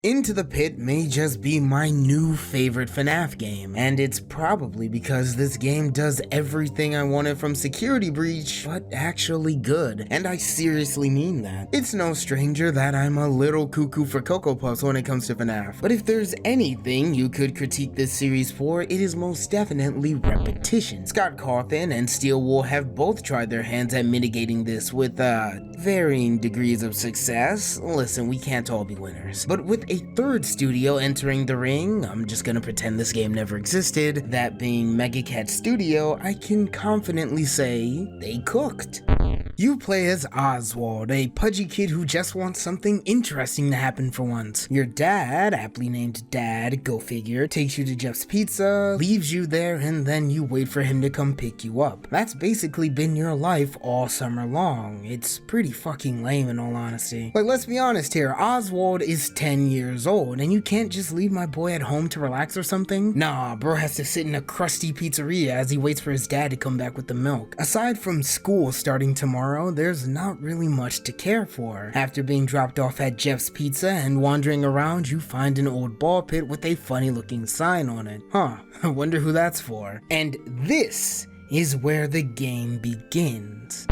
Into the Pit may just be my new favorite FNAF game, and it's probably because this game does everything I wanted from Security Breach, but actually good, and I seriously mean that. It's no stranger that I'm a little cuckoo for Cocoa Puffs when it comes to FNAF, but if there's anything you could critique this series for, it is most definitely repetition. Scott Cawthon and Steel Wool have both tried their hands at mitigating this with, varying degrees of success. Listen, we can't all be winners, but with a third studio entering the ring, I'm just gonna pretend this game never existed, that being Megacat Studio, I can confidently say they cooked. You play as Oswald, a pudgy kid who just wants something interesting to happen for once. Your dad, aptly named Dad, go figure, takes you to Jeff's Pizza, leaves you there, and then you wait for him to come pick you up. That's basically been your life all summer long. It's pretty fucking lame in all honesty. Like, let's be honest here, Oswald is 10 years old, and you can't just leave my boy at home to relax or something? Nah, bro has to sit in a crusty pizzeria as he waits for his dad to come back with the milk. Aside from school starting tomorrow, there's not really much to care for. After being dropped off at Jeff's Pizza and wandering around, you find an old ball pit with a funny looking sign on it. Huh, I wonder who that's for. And this is where the game begins.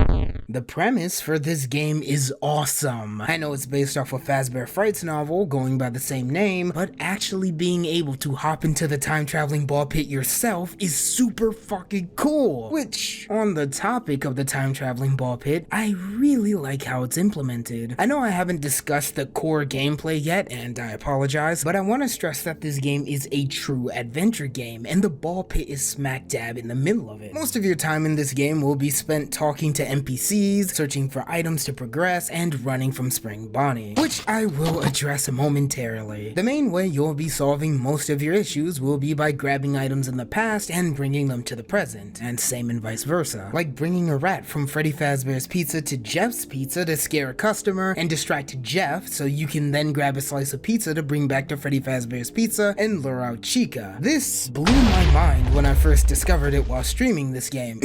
The premise for this game is awesome. I know it's based off a Fazbear Frights novel going by the same name, but actually being able to hop into the time-traveling ball pit yourself is super fucking cool. Which, on the topic of the time-traveling ball pit, I really like how it's implemented. I know I haven't discussed the core gameplay yet, and I apologize, but I want to stress that this game is a true adventure game, and the ball pit is smack dab in the middle of it. Most of your time in this game will be spent talking to NPCs, searching for items to progress, and running from Spring Bonnie, which I will address momentarily. The main way you'll be solving most of your issues will be by grabbing items in the past and bringing them to the present, and same and vice versa. Like bringing a rat from Freddy Fazbear's Pizza to Jeff's Pizza to scare a customer and distract Jeff so you can then grab a slice of pizza to bring back to Freddy Fazbear's Pizza and lure out Chica. This blew my mind when I first discovered it while streaming this game.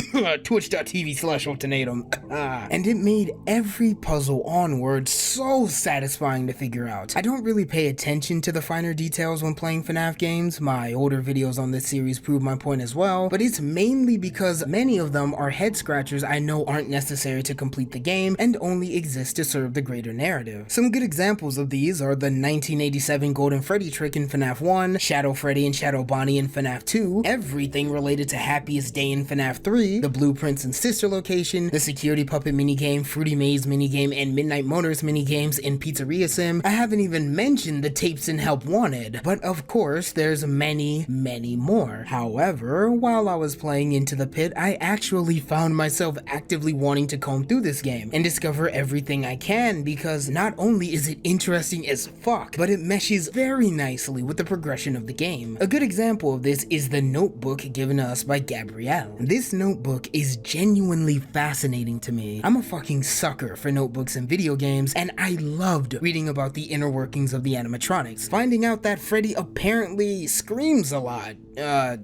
Twitch.tv/UltiNateum. And it made every puzzle onward so satisfying to figure out. I don't really pay attention to the finer details when playing FNAF games. My older videos on this series prove my point as well, but it's mainly because many of them are head scratchers I know aren't necessary to complete the game and only exist to serve the greater narrative. Some good examples of these are the 1987 Golden Freddy trick in FNAF 1, Shadow Freddy and Shadow Bonnie in FNAF 2, everything related to Happiest Day in FNAF 3, the Blueprints and Sister location, the Security Puppet minigame, Fruity Maze minigame, and Midnight Motors minigames in Pizzeria Sim. I haven't even mentioned the tapes in Help Wanted, but of course there's many more. However, while I was playing Into the Pit, I actually found myself actively wanting to comb through this game and discover everything I can, because not only is it interesting as fuck, but it meshes very nicely with the progression of the game. A good example of this is the notebook given to us by Gabrielle. This notebook is genuinely fascinating to me. I'm a fucking sucker for notebooks in video games, and I loved reading about the inner workings of the animatronics. Finding out that Freddy apparently screams a lot,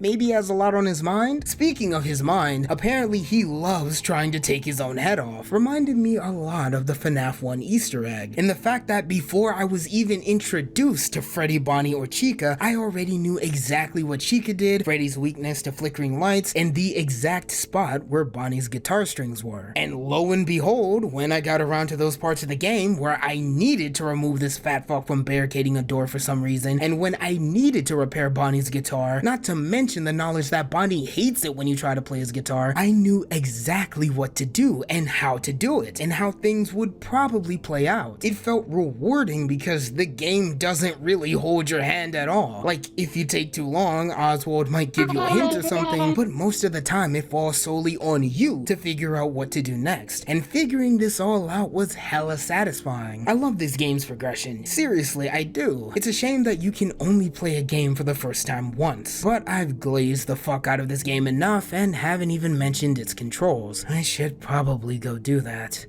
maybe has a lot on his mind? Speaking of his mind, apparently he loves trying to take his own head off. Reminded me a lot of the FNAF 1 Easter egg, and the fact that before I was even introduced to Freddy, Bonnie, or Chica, I already knew exactly what Chica did, Freddy's weakness to flickering lights, and the exact spot where Bonnie's guitar strings were. And lo and behold, when I got around to those parts of the game where I needed to remove this fat fuck from barricading a door for some reason, and when I needed to repair Bonnie's guitar, not to mention the knowledge that Bonnie hates it when you try to play his guitar, I knew exactly what to do and how to do it, and how things would probably play out. It felt rewarding because the game doesn't really hold your hand at all. Like, if you take too long, Oswald might give you a hint or something, but most of the time it falls solely on you to figure out what to do next, and figuring this all out was hella satisfying. I love this game's progression. Seriously, I do. It's a shame that you can only play a game for the first time once, but I've glazed the fuck out of this game enough and haven't even mentioned its controls. I should probably go do that.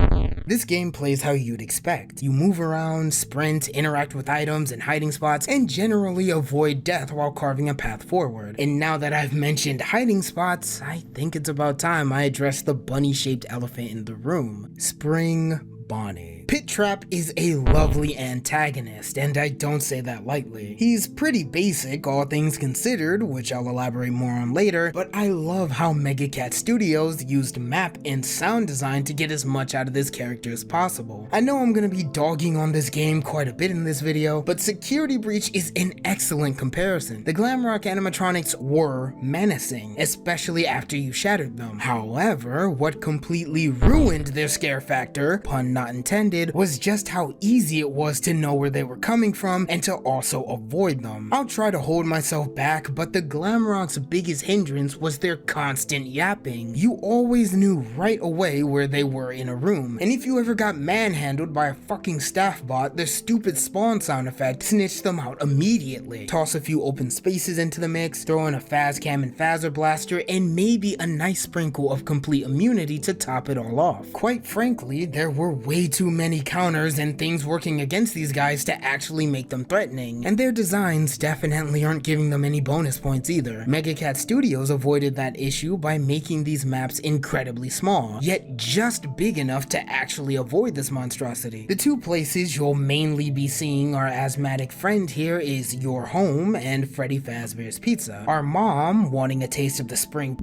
This game plays how you'd expect. You move around, sprint, interact with items and hiding spots, and generally avoid death while carving a path forward. And now that I've mentioned hiding spots, I think it's about time I address the bunny-shaped elephant in the room. Spring Bonnie. Pit Trap is a lovely antagonist, and I don't say that lightly. He's pretty basic, all things considered, which I'll elaborate more on later, but I love how Megacat Studios used map and sound design to get as much out of this character as possible. I know I'm gonna be dogging on this game quite a bit in this video, but Security Breach is an excellent comparison. The Glamrock animatronics were menacing, especially after you shattered them. However, what completely ruined their scare factor, pun not intended, was just how easy it was to know where they were coming from and to also avoid them. I'll try to hold myself back, but the Glamrock's biggest hindrance was their constant yapping. You always knew right away where they were in a room, and if you ever got manhandled by a fucking staff bot, their stupid spawn sound effect snitched them out immediately. Toss a few open spaces into the mix, throw in a Phascam and Phaser Blaster, and maybe a nice sprinkle of complete immunity to top it all off. Quite frankly, there were way too many counters and things working against these guys to actually make them threatening, and their designs definitely aren't giving them any bonus points either. Megacat Studios avoided that issue by making these maps incredibly small, yet just big enough to actually avoid this monstrosity. The two places you'll mainly be seeing our asthmatic friend here is your home and Freddy Fazbear's Pizza. Our mom, wanting a taste of the spring,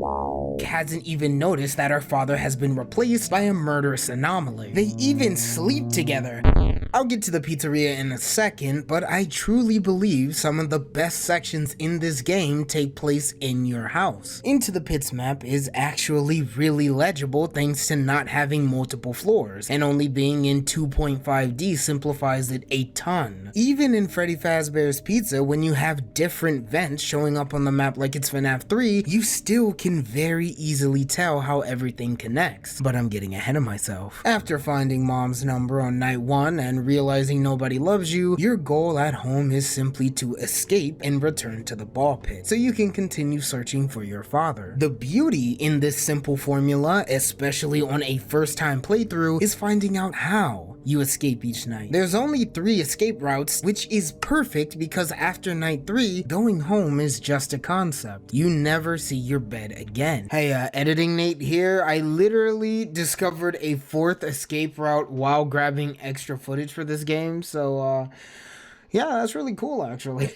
hasn't even noticed that our father has been replaced by a murderous anomaly. They even sleep together. I'll get to the pizzeria in a second, but I truly believe some of the best sections in this game take place in your house. Into the Pits map is actually really legible thanks to not having multiple floors, and only being in 2.5D simplifies it a ton. Even in Freddy Fazbear's Pizza, when you have different vents showing up on the map like it's FNAF 3, you still can very easily tell how everything connects. But I'm getting ahead of myself. After finding mom's number on night 1 and realizing nobody loves you, your goal at home is simply to escape and return to the ball pit, so you can continue searching for your father. The beauty in this simple formula, especially on a first-time playthrough, is finding out how you escape each night. There's only 3 escape routes, which is perfect because after night 3, going home is just a concept. You never see your bed again. Hey, Editing Nate here. I literally discovered a 4th escape route while grabbing extra footage for this game, so yeah, that's really cool actually.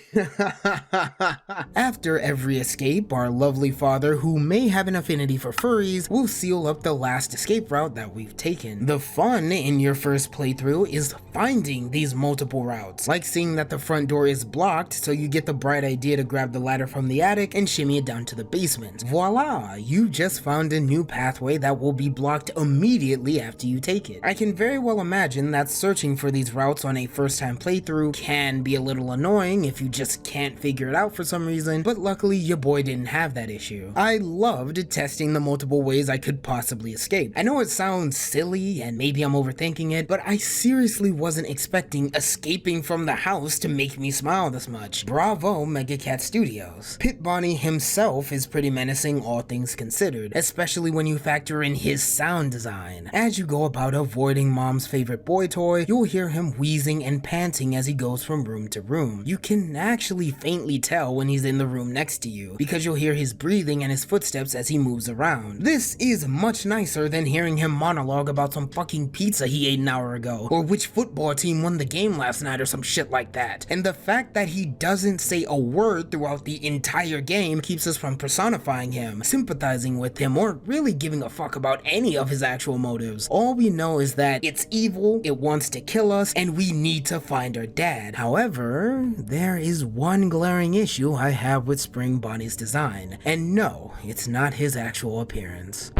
After every escape, our lovely father, who may have an affinity for furries, will seal up the last escape route that we've taken. The fun in your first playthrough is finding these multiple routes, like seeing that the front door is blocked, so you get the bright idea to grab the ladder from the attic and shimmy it down to the basement. Voila, you just found a new pathway that will be blocked immediately after you take it. I can very well imagine that searching for these routes on a first-time playthrough can be a little annoying if you just can't figure it out for some reason, but luckily your boy didn't have that issue. I loved testing the multiple ways I could possibly escape. I know it sounds silly and maybe I'm overthinking it, but I seriously wasn't expecting escaping from the house to make me smile this much. Bravo, Megacat Studios. Pit Bonnie himself is pretty menacing, all things considered, especially when you factor in his sound design. As you go about avoiding mom's favorite boy toy, you'll hear him wheezing and panting as he goes from room to room. You can actually faintly tell when he's in the room next to you, because you'll hear his breathing and his footsteps as he moves around. This is much nicer than hearing him monologue about some fucking pizza he ate an hour ago, or which football team won the game last night or some shit like that. And the fact that he doesn't say a word throughout the entire game keeps us from personifying him, sympathizing with him, or really giving a fuck about any of his actual motives. All we know is that it's evil, it wants to kill us, and we need to find our dad. However, there is one glaring issue I have with Spring Bonnie's design, and no, it's not his actual appearance.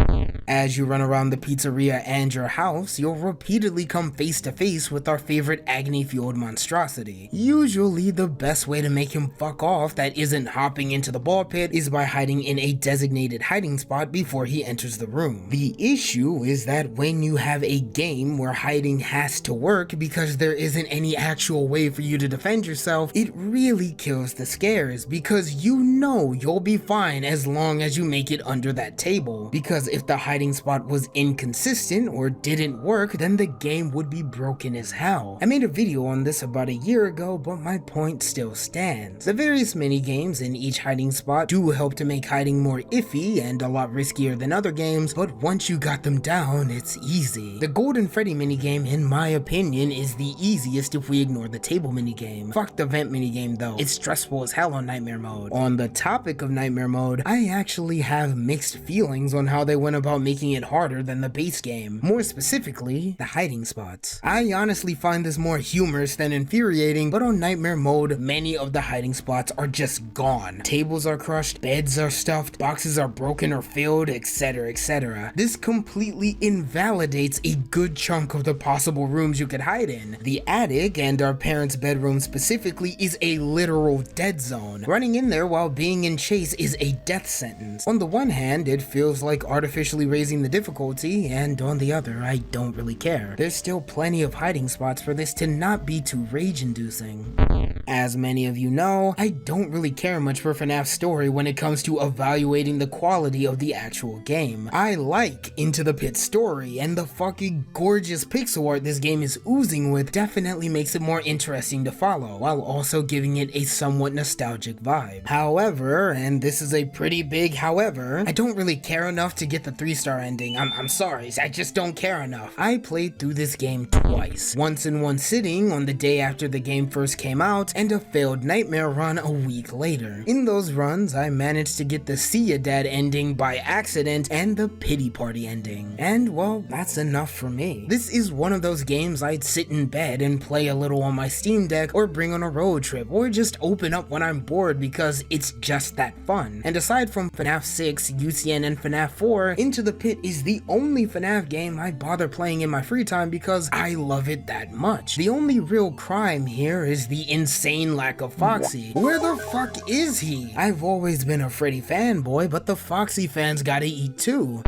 As you run around the pizzeria and your house, you'll repeatedly come face to face with our favorite agony-fueled monstrosity. Usually, the best way to make him fuck off that isn't hopping into the ball pit is by hiding in a designated hiding spot before he enters the room. The issue is that when you have a game where hiding has to work because there isn't any actual way for you to defend yourself, it really kills the scares, because you know you'll be fine as long as you make it under that table. Because if the hiding hiding spot was inconsistent or didn't work, then the game would be broken as hell. I made a video on this about a year ago, but my point still stands. The various mini-games in each hiding spot do help to make hiding more iffy and a lot riskier than other games, but once you got them down, it's easy. The Golden Freddy minigame, in my opinion, is the easiest if we ignore the table minigame. Fuck the vent minigame though, it's stressful as hell on Nightmare Mode. On the topic of Nightmare Mode, I actually have mixed feelings on how they went about making it harder than the base game. More specifically, the hiding spots. I honestly find this more humorous than infuriating, but on Nightmare Mode, many of the hiding spots are just gone. Tables are crushed, beds are stuffed, boxes are broken or filled, etc, etc. This completely invalidates a good chunk of the possible rooms you could hide in. The attic, and our parents' bedroom specifically, is a literal dead zone. Running in there while being in chase is a death sentence. On the one hand, it feels like artificially raising the difficulty, and on the other, I don't really care. There's still plenty of hiding spots for this to not be too rage-inducing. As many of you know, I don't really care much for FNAF's story when it comes to evaluating the quality of the actual game. I like Into the Pit story, and the fucking gorgeous pixel art this game is oozing with definitely makes it more interesting to follow, while also giving it a somewhat nostalgic vibe. However, and this is a pretty big however, I don't really care enough to get the 3-star ending. I'm sorry, I just don't care enough. I played through this game twice. Once in one sitting on the day after the game first came out, and a failed nightmare run a week later. In those runs, I managed to get the See Ya Dad ending by accident and the Pity Party ending. And well, that's enough for me. This is one of those games I'd sit in bed and play a little on my Steam Deck, or bring on a road trip, or just open up when I'm bored because it's just that fun. And aside from FNAF 6, UCN, and FNAF 4, Into the Pit is the only FNAF game I bother playing in my free time because I love it that much. The only real crime here is the insane lack of Foxy. Where the fuck is he? I've always been a Freddy fanboy, but the Foxy fans gotta eat too.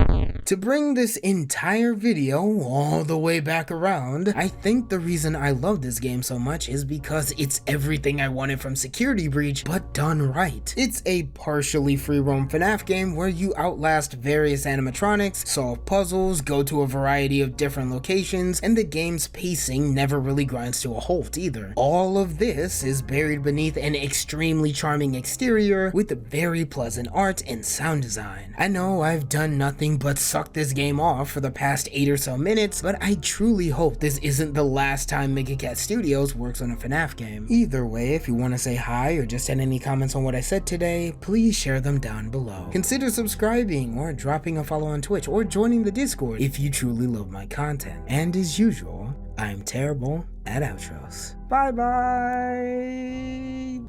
To bring this entire video all the way back around, I think the reason I love this game so much is because it's everything I wanted from Security Breach, but done right. It's a partially free roam FNAF game where you outlast various animatronics, solve puzzles, go to a variety of different locations, and the game's pacing never really grinds to a halt either. All of this is buried beneath an extremely charming exterior with very pleasant art and sound design. I know I've done nothing but suck this game off for the past 8 or so minutes, but I truly hope this isn't the last time Megacat Studios works on a FNAF game. Either way, if you want to say hi or just send any comments on what I said today, please share them down below. Consider subscribing or dropping a follow on Twitch or joining the Discord if you truly love my content. And as usual, I'm terrible at outros. Bye bye!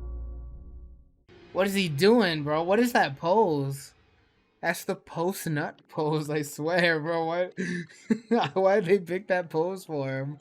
What is he doing, bro? What is that pose? That's the post nut pose, I swear, bro. What? Why'd they pick that pose for him?